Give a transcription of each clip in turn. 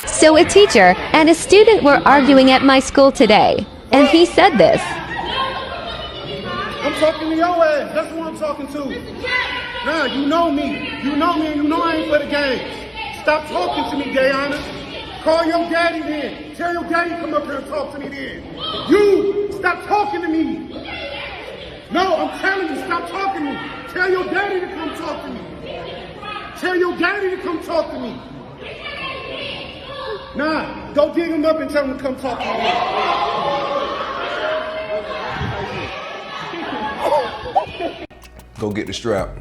So a teacher and a student were arguing at my school today, and he said this. I'm talking to your ass. That's who I'm talking to. Nah, you know me. You know me and you know I ain't for the games. Stop talking to me, Gayana. Call your daddy then. Tell your daddy come up here and talk to me then. You, stop talking to me. No, I'm telling you, stop talking to me. Tell your daddy to come talk to me. Tell your daddy to come talk to me. Nah, go dig him up and tell him to come talk to me. Go get the strap.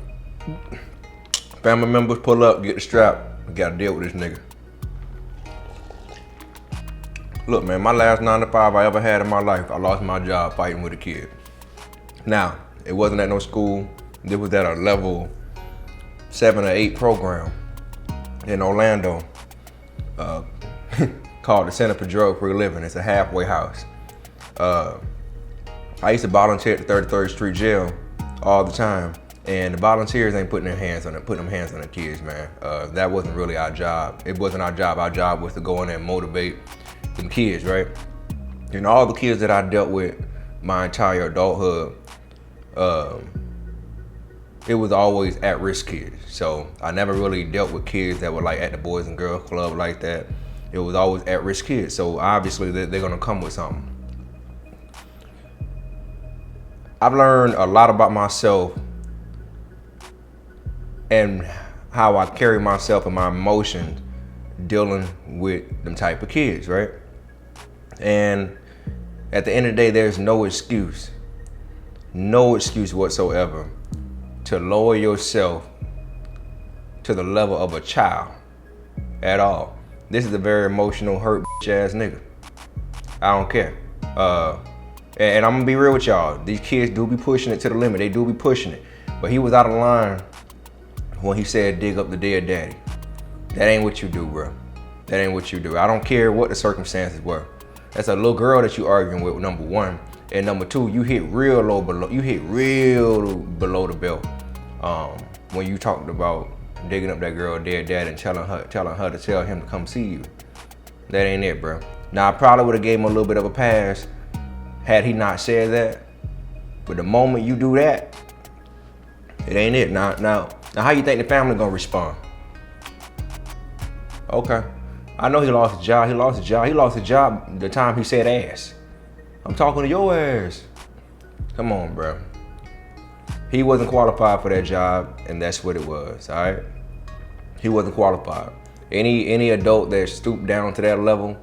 Family members pull up, get the strap. We gotta deal with this nigga. Look, man, my last 9 to 5 I ever had in my life, I lost my job fighting with a kid. Now, it wasn't at no school. This was at a level 7 or 8 program in Orlando called the Center for Drug-Free Living. It's a halfway house. I used to volunteer at the 33rd Street Jail all the time, and the volunteers ain't putting them hands on the kids, man. That wasn't really our job. It wasn't our job. Our job was to go in there and motivate them kids, right? And all the kids that I dealt with my entire adulthood, it was always at-risk kids. So I never really dealt with kids that were like at the Boys and Girls Club like that. It was always at-risk kids. So obviously they're gonna come with something. I've learned a lot about myself and how I carry myself and my emotions dealing with them type of kids, right? And at the end of the day, there's no excuse whatsoever to lower yourself to the level of a child at all. This is a very emotional, hurt ass nigga. I don't care. And I'm gonna be real with y'all. These kids do be pushing it to the limit. They do be pushing it. But he was out of line when he said dig up the dead daddy. That ain't what you do, bro. That ain't what you do. I don't care what the circumstances were. That's a little girl that you arguing with, number one. And number two, you hit real low below. You hit real below the belt when you talked about digging up that girl dead daddy and telling her to tell him to come see you. That ain't it, bro. Now I probably would have gave him a little bit of a pass had he not said that. But the moment you do that, it ain't it. Now how you think the family gonna respond? Okay. I know he lost his job. He lost his job the time he said ass. I'm talking to your ass. Come on, bro. He wasn't qualified for that job, and that's what it was, all right? He wasn't qualified. Any adult that stooped down to that level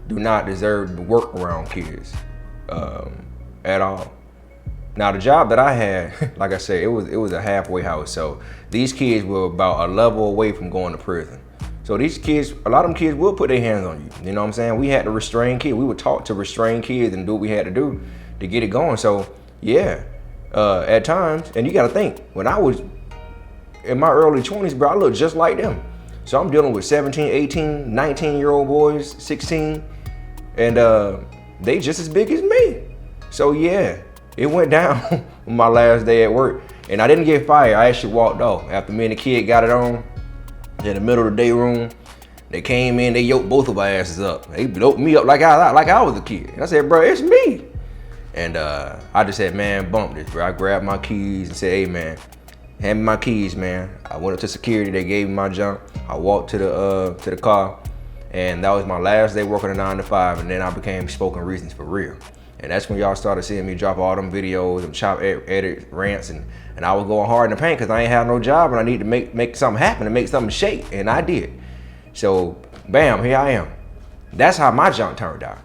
do not deserve to work around kids at all. Now, the job that I had, like I said, it was a halfway house, so these kids were about a level away from going to prison. So these kids, a lot of them kids will put their hands on you. You know what I'm saying? We had to restrain kids. We were taught to restrain kids and do what we had to do to get it going. So yeah, at times, and you gotta think, when I was in my early 20s, bro, I looked just like them. So I'm dealing with 17, 18, 19-year-old boys, 16, and they just as big as me. So yeah, it went down on my last day at work. And I didn't get fired, I actually walked off. After me and the kid got it on, in the middle of the day room, they came in, they yoked both of our asses up. They yoked me up like I was a kid. And I said, bro, it's me. And I just said, man, bump this, bro. I grabbed my keys and said, hey, man, hand me my keys, man. I went up to security, they gave me my junk. I walked to the car, and that was my last day working a 9 to 5, and then I became Spoken Reasons for real. And that's when y'all started seeing me drop all them videos and chop edit rants, and I was going hard in the paint because I ain't have no job and I need to make something happen and make something shake, and I did. So bam, here I am. That's how my junk turned out.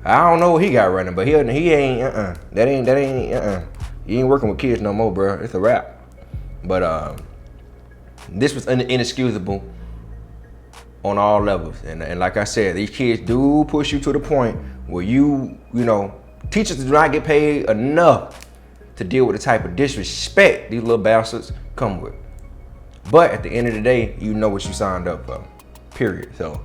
I don't know what he got running, but he ain't that ain't he ain't working with kids no more, bro. It's a wrap. But this was inexcusable on all levels, and like I said, these kids do push you to the point where you know, teachers do not get paid enough to deal with the type of disrespect these little bastards come with. But at the end of the day, you know what you signed up for, period. So,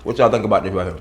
what y'all think about this right here?